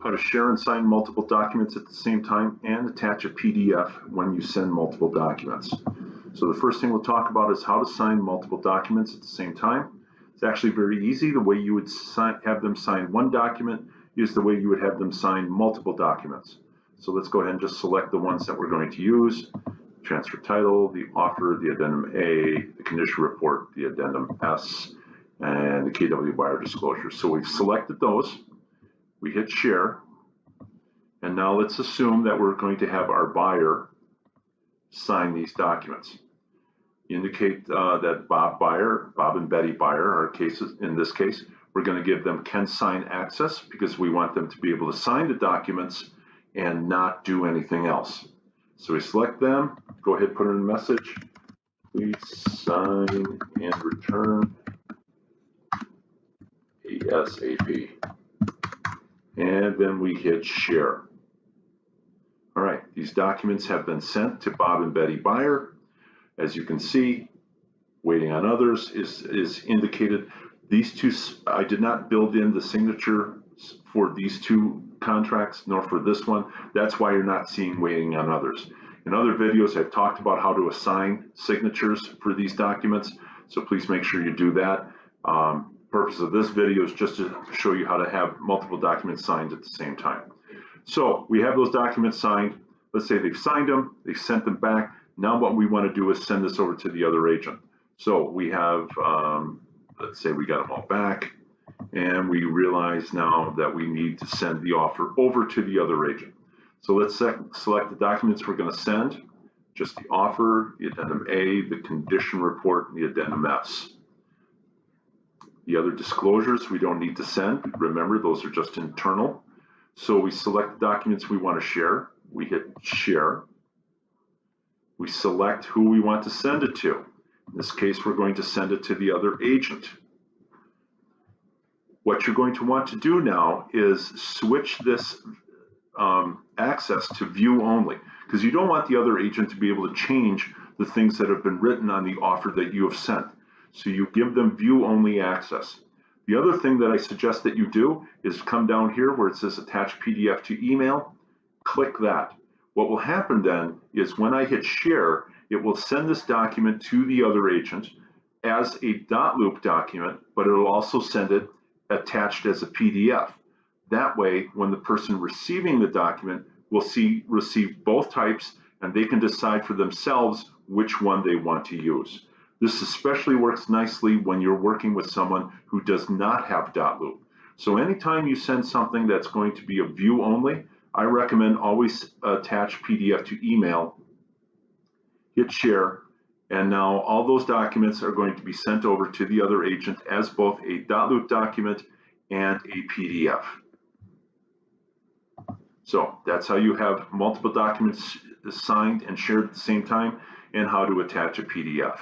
how to share and sign multiple documents at the same time, and attach a PDF when you send multiple documents. So the first thing we'll talk about is how to sign multiple documents at the same time. It's actually very easy. The way you would have them sign one document is the way you would have them sign multiple documents. So let's go ahead and just select the ones that we're going to use. Transfer title, the offer, the addendum A, the condition report, the addendum S, and the KW buyer disclosure. So we've selected those. We hit share, and now let's assume that we're going to have our buyer sign these documents. Indicate that Bob and Betty Buyer are cases. In this case, we're going to give them can sign access because we want them to be able to sign the documents and not do anything else. So we select them, go ahead, put in a message, please sign and return ASAP. And then we hit share. All right, these documents have been sent to Bob and Betty Buyer. As you can see, waiting on others is indicated. These two, I did not build in the signature for these two contracts, nor for this one. That's why you're not seeing waiting on others. In other videos, I've talked about how to assign signatures for these documents, so please make sure you do that. Purpose of this video is just to show you how to have multiple documents signed at the same time. So we have those documents signed. Let's say they've signed them, they've sent them back. Now what we want to do is send this over to the other agent. So we have, let's say we got them all back, and we realize now that we need to send the offer over to the other agent. So let's select the documents we're going to send, just the offer, the addendum A, the condition report, and the addendum S. The other disclosures we don't need to send. Remember, those are just internal. So we select the documents we want to share. We hit share. We select who we want to send it to. In this case, we're going to send it to the other agent. What you're going to want to do now is switch this access to view only, because you don't want the other agent to be able to change the things that have been written on the offer that you have sent. So you give them view only access. The other thing that I suggest that you do is come down here where it says attach PDF to email, click that. What will happen then is when I hit share, it will send this document to the other agent as a Dotloop document, but it will also send it attached as a PDF. That way, when the person receiving the document will receive both types, and they can decide for themselves which one they want to use. This especially works nicely when you're working with someone who does not have Dotloop. So anytime you send something that's going to be a view only, I recommend always attach PDF to email, hit share, and now all those documents are going to be sent over to the other agent as both a Dotloop document and a PDF. So that's how you have multiple documents signed and shared at the same time, and how to attach a PDF.